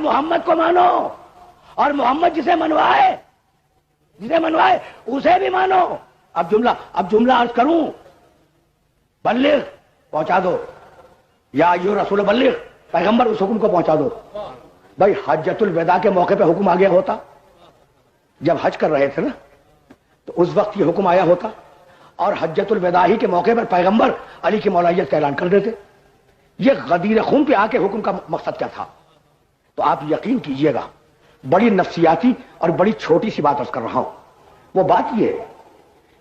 محمد کو مانو، اور محمد جسے منوائے اسے بھی مانو۔ اب جملہ عرض کروں، بلغ پہنچا دو، یا ایھا رسول بلغ، پیغمبر اس حکم کو پہنچا دو۔ بھائی حجۃ الوداع کے موقع پہ حکم آ گیا ہوتا، جب حج کر رہے تھے نا تو اس وقت یہ حکم آیا ہوتا، اور حجۃ الوداع ہی کے موقع پر پیغمبر علی کی مولائیت کا اعلان کر دیتے۔ یہ غدیر خم پہ آ کے حکم کا مقصد کیا تھا؟ تو آپ یقین کیجئے گا، بڑی نفسیاتی اور بڑی چھوٹی سی بات عرض کر رہا ہوں۔ وہ بات یہ ہے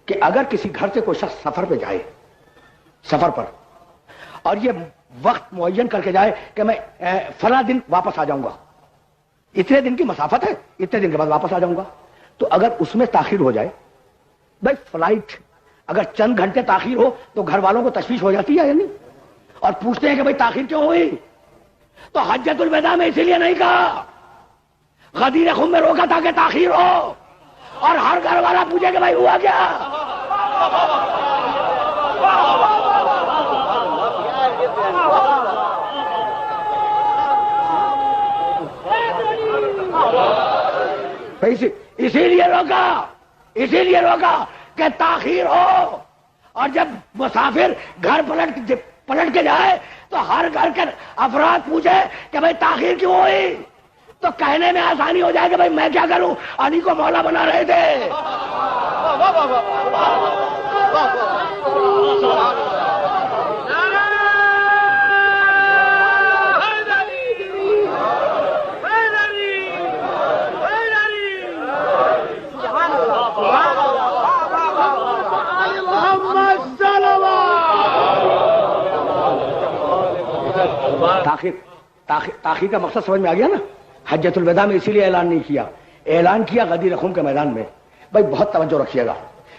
کہ اگر کسی گھر سے کوئی شخص سفر پہ جائے، سفر پر، اور یہ وقت معین کر کے جائے کہ میں فلاں دن واپس آ جاؤں گا، اتنے دن کی مسافت ہے، اتنے دن کے بعد واپس آ جاؤں گا، تو اگر اس میں تاخیر ہو جائے، بھائی فلائٹ اگر چند گھنٹے تاخیر ہو تو گھر والوں کو تشویش ہو جاتی ہے یا نہیں؟ اور پوچھتے ہیں کہ بھائی تاخیر کیوں ہوئی؟ تو حجۃ الوداع میں اسی لیے نہیں کہا، غدیر خم میں روکا تاکہ تاخیر ہو، اور ہر گھر والا پوچھے کہ بھائی ہوا کیا؟ اسی لیے روکا کہ تاخیر ہو، اور جب مسافر گھر پلٹ کے جائے تو ہر گھر کے افراد پوچھے کہ بھائی تاخیر کیوں ہوئی، تو کہنے میں آسانی ہو جائے کہ بھائی میں کیا کروں، علی کو مولا بنا رہے تھے۔ تاخیر کا مقصد سمجھ میں آ گیا نا؟ حجۃ الوداع میں اسی لیے اعلان نہیں کیا، اعلان کیا غدیر خم کے میدان میں۔ بھائی بہت توجہ رکھیے گا،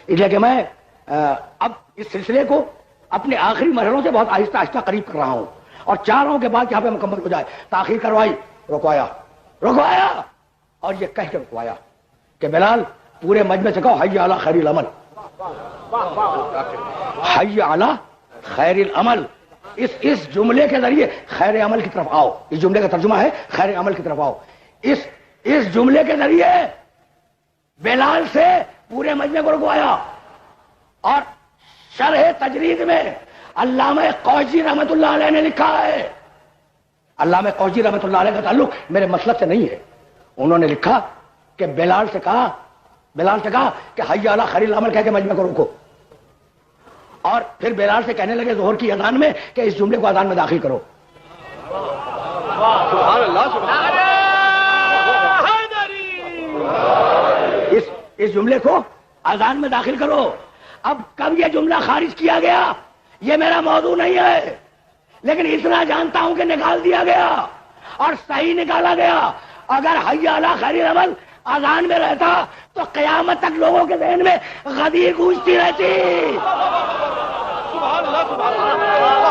اس لیے کہ میں اب اس سلسلے کو اپنے آخری مرحلوں سے بہت آہستہ آہستہ قریب کر رہا ہوں، اور چاہ رہا ہوں کہ بات یہاں پہ مکمل ہو جائے۔ تاخیر کروائی، رکوایا، اور یہ کہہ کے رکوایا کہ بلال پورے مجمع سے کہو حی علی خیر العمل، حی علی خیر العمل۔ اس جملے کے ذریعے خیر عمل کی طرف آؤ۔ اس جملے کا ترجمہ ہے خیر عمل کی طرف آؤ۔ اس جملے کے ذریعے بلال سے پورے مجمع کو رکوایا، اور شرح تجرید میں علامہ قوسی رحمۃ اللہ علیہ نے لکھا ہے، علامہ قوسی رحمۃ اللہ علیہ کا تعلق میرے مسلک سے نہیں ہے، انہوں نے لکھا کہ بلال سے کہا کہ حی علی خیر العمل کہہ کے مجمع کو روکو، اور پھر بلال سے کہنے لگے ظہر کی اذان میں کہ اس جملے کو اذان میں داخل کرو۔ سبحان اللہ، سبحان اللہ۔ اس جملے کو اذان میں داخل کرو۔ اب کب یہ جملہ خارج کیا گیا یہ میرا موضوع نہیں ہے، لیکن اتنا جانتا ہوں کہ نکال دیا گیا، اور صحیح نکالا گیا۔ اگر حی علی خیر العمل اذان میں رہتا تو قیامت تک لوگوں کے ذہن میں غدیر گونجتی رہتی۔ سبحان اللہ، سبحان اللہ۔